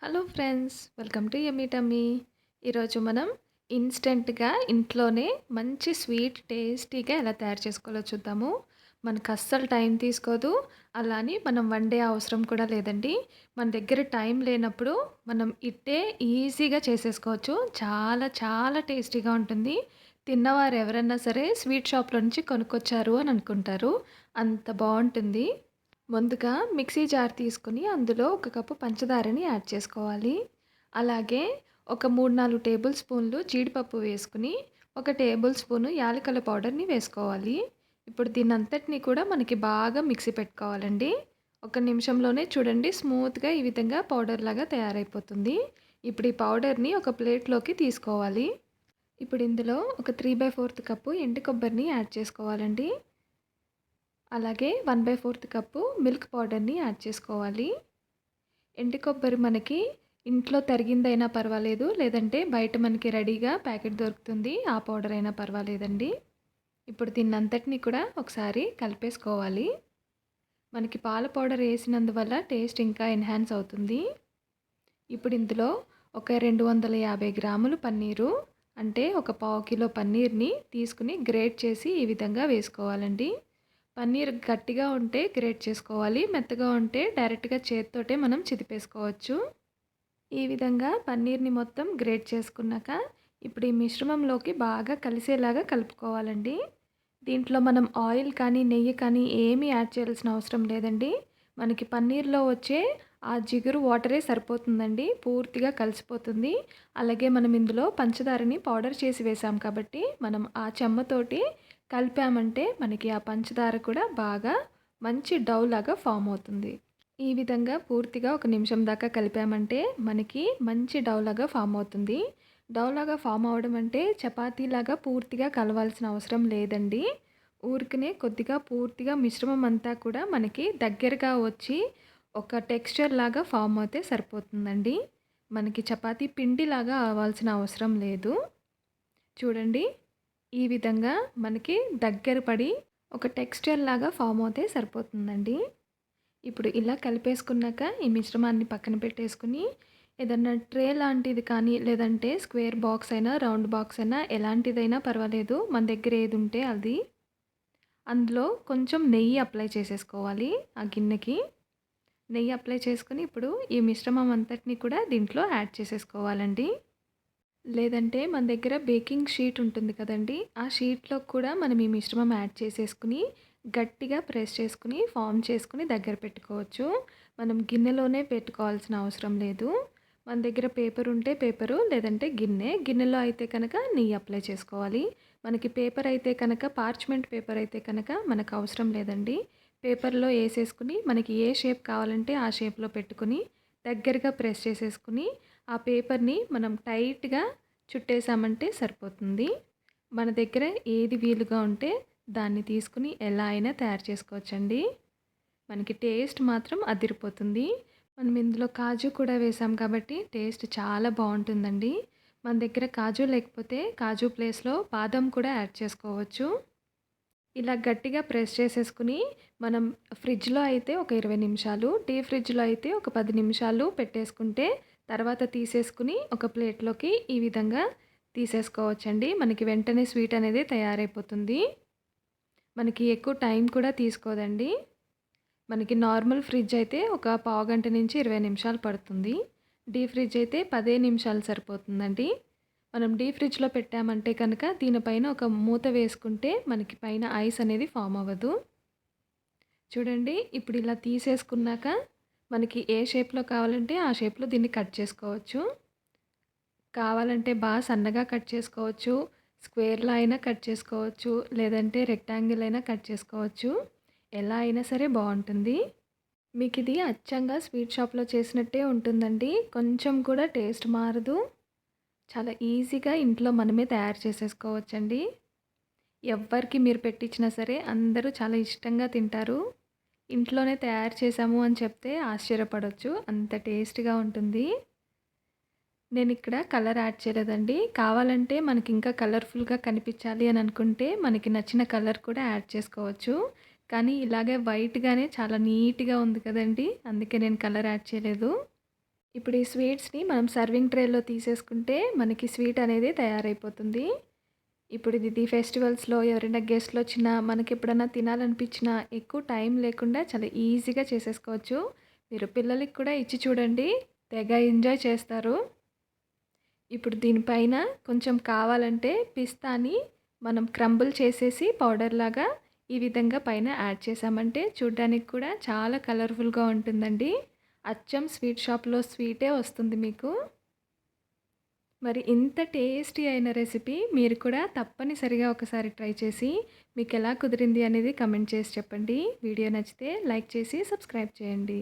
Hello friends, welcome to yummy tummy. ఈరోజు మనం ఇన్స్టెంట్గా ఇంట్లోనే మంచి స్వీట్ టేస్టీగా ఎలా తయారు చేసుకోవాలో చూద్దాము. మనకు అస్సలు టైం తీసుకోదు, అలాని మనం వండే అవసరం కూడా లేదండి. మన దగ్గర టైం లేనప్పుడు మనం ఇట్టే ఈజీగా చేసేసుకోవచ్చు. చాలా చాలా టేస్టీగా ఉంటుంది. తిన్నవారు ఎవరన్నా సరే స్వీట్ షాప్లో నుంచి కొనుక్కొచ్చారు అని అనుకుంటారు. అంత బాగుంటుంది. ముందుగా మిక్సీ జార్ తీసుకొని అందులో ఒక కప్పు పంచదారని యాడ్ చేసుకోవాలి. అలాగే ఒక 3, 4 టేబుల్ స్పూన్లు జీడిపప్పు వేసుకుని, ఒక టేబుల్ స్పూను యాలకుల పౌడర్‌ని వేసుకోవాలి. ఇప్పుడు దీనంతటిని కూడా మనకి బాగా మిక్సీ పెట్టుకోవాలండి. ఒక నిమిషంలోనే చూడండి స్మూత్‌గా ఈ విధంగా పౌడర్‌లాగా తయారైపోతుంది. ఇప్పుడు ఈ పౌడర్‌ని ఒక ప్లేట్‌లోకి తీసుకోవాలి. ఇప్పుడు ఇందులో ఒక 3/4 కప్పు ఎండు కొబ్బరిని యాడ్ చేసుకోవాలండి. అలాగే 1/4 కప్పు మిల్క్ పౌడర్‌ని యాడ్ చేసుకోవాలి. ఎండు కొబ్బరి మనకి ఇంట్లో తరిగిందైనా పర్వాలేదు, లేదంటే బయట మనకి రెడీగా ప్యాకెట్ దొరుకుతుంది. ఆ పౌడర్ అయినా పర్వాలేదండి. ఇప్పుడు దీన్నంతటిని కూడా ఒకసారి కలిపేసుకోవాలి. మనకి పాల పౌడర్ ఏసినందువల్ల టేస్ట్ ఇంకా ఎన్హాన్స్ అవుతుంది. ఇప్పుడు ఇందులో ఒక 250 గ్రాములు పన్నీరు, అంటే ఒక పావు కిలో పన్నీర్‌ని తీసుకొని గ్రేట్ చేసి ఈ విధంగా వేసుకోవాలండి. పన్నీర్ గట్టిగా ఉంటే గ్రేట్ చేసుకోవాలి. మెత్తగా ఉంటే డైరెక్ట్‌గా చేత్తోటే మనం చిదిపేసుకోవచ్చు. ఈ విధంగా పన్నీర్‌ని మొత్తం గ్రేట్ చేసుకున్నాక, ఇప్పుడు ఈ మిశ్రమంలోకి బాగా కలిసేలాగా కలుపుకోవాలండి. దీంట్లో మనం ఆయిల్ కానీ, నెయ్యి కానీ ఏమీ యాడ్ చేయాల్సిన అవసరం లేదండి. మనకి పన్నీర్‌లో వచ్చే ఆ జిగురు వాటరే సరిపోతుందండి. పూర్తిగా కలిసిపోతుంది. అలాగే మనం ఇందులో పంచదారని పౌడర్ చేసి వేసాం కాబట్టి, మనం ఆ చెమ్మతోటి కలిపామంటే మనకి ఆ పంచదార కూడా బాగా మంచి డౌ లాగా ఫామ్ అవుతుంది. ఈ విధంగా పూర్తిగా ఒక నిమిషం దాకా కలిపామంటే మనకి మంచి డౌ లాగా ఫామ్ అవుతుంది. డౌ లాగా ఫామ్ అవ్వడం అంటే చపాతీలాగా పూర్తిగా కలవాల్సిన అవసరం లేదండి. ఊరికనే కొద్దిగా పూర్తిగా మిశ్రమం అంతా కూడా మనకి దగ్గరగా వచ్చి ఒక టెక్స్చర్ లాగా ఫామ్ అవుతే సరిపోతుందండి. మనకి చపాతీ పిండిలాగా అవ్వాల్సిన అవసరం లేదు. చూడండి, ఈ విధంగా మనకి దగ్గర పడి ఒక టెక్స్చర్ లాగా ఫామ్ అవుతే సరిపోతుందండి. ఇప్పుడు ఇలా కలిపేసుకున్నాక ఈ మిశ్రమాన్ని పక్కన పెట్టేసుకుని, ఏదన్నా ట్రే లాంటిది కానీ, లేదంటే స్క్వేర్ బాక్స్ అయినా, రౌండ్ బాక్స్ అయినా ఎలాంటిదైనా పర్వాలేదు. మన దగ్గర ఏది ఉంటే అది. అందులో కొంచెం నెయ్యి అప్లై చేసేసుకోవాలి ఆ గిన్నెకి. నెయ్యి అప్లై చేసుకొని ఇప్పుడు ఈ మిశ్రమం అంతటిని కూడా దీంట్లో యాడ్ చేసేసుకోవాలండి. లేదంటే మన దగ్గర బేకింగ్ షీట్ ఉంటుంది కదండీ! ఆ షీట్‌లో కూడా మనం ఈ మిశ్రమం యాడ్ చేసేసుకొని, గట్టిగా ప్రెస్ చేసుకొని, ఫార్మ్ చేసుకొని దగ్గర పెట్టుకోవచ్చు. మనం గిన్నెలోనే పెట్టుకోవాల్సిన అవసరం లేదు. మన దగ్గర పేపర్ ఉంటే పేపరు, లేదంటే గిన్నె. గిన్నెలో అయితే కనుక నెయ్యి అప్లై చేసుకోవాలి. మనకి పేపర్ అయితే కనుక, పార్చ్‌మెంట్ పేపర్ అయితే కనుక మనకు అవసరం లేదండి. పేపర్‌లో ఏసేసుకొని, మనకి ఏ షేప్ కావాలంటే ఆ షేప్‌లో పెట్టుకొని, దగ్గరగా ప్రెస్ చేసేసుకొని, ఆ పేపర్‌ని మనం టైట్‌గా చుట్టేసామంటే సరిపోతుంది. మన దగ్గర ఏది వీలుగా ఉంటే దాన్ని తీసుకొని ఎలా అయినా తయారు చేసుకోవచ్చండి. మనకి టేస్ట్ మాత్రం అదిరిపోతుంది. మనం ఇందులో కాజు కూడా వేసాం కాబట్టి టేస్ట్ చాలా బావుంటుందండి. మన దగ్గర కాజు లేకపోతే కాజు ప్లేస్‌లో బాదం కూడా యాడ్ చేసుకోవచ్చు. ఇలా గట్టిగా ప్రెస్ చేసేసుకొని మనం ఫ్రిడ్జ్‌లో అయితే ఒక 20 నిమిషాలు, డీప్ ఫ్రిడ్జ్‌లో అయితే ఒక 10 నిమిషాలు పెట్టేసుకుంటే తర్వాత తీసేసుకొని ఒక ప్లేట్‌లోకి ఈ విధంగా తీసేసుకోవచ్చండి. మనకి వెంటనే స్వీట్ అనేది తయారైపోతుంది. మనకి ఎక్కువ టైం కూడా తీసుకోదండి. మనకి నార్మల్ ఫ్రిడ్జ్ అయితే ఒక పావుగంట నుంచి 20 నిమిషాలు పడుతుంది. డీప్ ఫ్రిడ్జ్ అయితే 10 నిమిషాలు సరిపోతుందండి. మనం డీప్ ఫ్రిడ్జ్‌లో పెట్టామంటే కనుక దీనిపైన ఒక మూత వేసుకుంటే మనకి పైన ఐస్ అనేది ఫామ్ అవ్వదు. చూడండి, ఇప్పుడు ఇలా తీసేసుకున్నాక మనకి ఏ షేప్‌లో కావాలంటే ఆ షేప్‌లో దీన్ని కట్ చేసుకోవచ్చు. కావాలంటే సన్నగా కట్ చేసుకోవచ్చు. స్క్వేర్‌లో అయినా కట్ చేసుకోవచ్చు. లేదంటే రెక్టాంగిల్ అయినా కట్ చేసుకోవచ్చు. ఎలా అయినా సరే బావుంటుంది. మీకిది అచ్చంగా స్వీట్ షాప్‌లో చేసినట్టే ఉంటుందండి. కొంచెం కూడా టేస్ట్ మారదు. చాలా ఈజీగా ఇంట్లో మనమే తయారు చేసేసుకోవచ్చండి. ఎవ్వరికి మీరు పెట్టిచ్చినా సరే అందరూ చాలా ఇష్టంగా తింటారు. ఇంట్లోనే తయారు చేశాము అని చెప్తే ఆశ్చర్యపడొచ్చు. అంత టేస్ట్‌గా ఉంటుంది. నేనిక్కడ కలర్ యాడ్ చేయలేదండి. కావాలంటే మనకింకా కలర్‌ఫుల్‌గా కనిపించాలి అని అనుకుంటే మనకి నచ్చిన కలర్ కూడా యాడ్ చేసుకోవచ్చు. కానీ ఇలాగే వైట్‌గానే చాలా నీట్‌గా ఉంది కదండీ! అందుకే నేను కలర్ యాడ్ చేయలేదు. ఇప్పుడు ఈ స్వీట్స్‌ని మనం సర్వింగ్ ట్రేలో తీసేసుకుంటే మనకి స్వీట్ అనేది తయారైపోతుంది. ఇప్పుడు ఇది ఫెస్టివల్స్‌లో ఎవరైనా గెస్ట్‌లొచ్చినా, మనకెప్పుడన్నా తినాలనిపించినా ఎక్కువ టైం లేకుండా చాలా ఈజీగా చేసేసుకోవచ్చు. మీరు పిల్లలకి కూడా ఇచ్చి చూడండి. తెగ ఎంజాయ్ చేస్తారు. ఇప్పుడు దీనిపైన కొంచెం కావాలంటే పిస్తాని మనం క్రంబుల్ చేసేసి పౌడర్‌లాగా ఈ విధంగా పైన యాడ్ చేశామంటే చూడ్డానికి కూడా చాలా కలర్‌ఫుల్‌గా ఉంటుందండి. అచ్చం స్వీట్ షాప్‌లో స్వీటే వస్తుంది మీకు. మరి ఇంత టేస్టీ అయిన రెసిపీ మీరు కూడా తప్పనిసరిగా ఒకసారి ట్రై చేసి మీకెలా కుదిరింది అనేది కమెంట్ చేసి చెప్పండి. వీడియో నచ్చితే లైక్ చేసి సబ్స్క్రైబ్ చేయండి.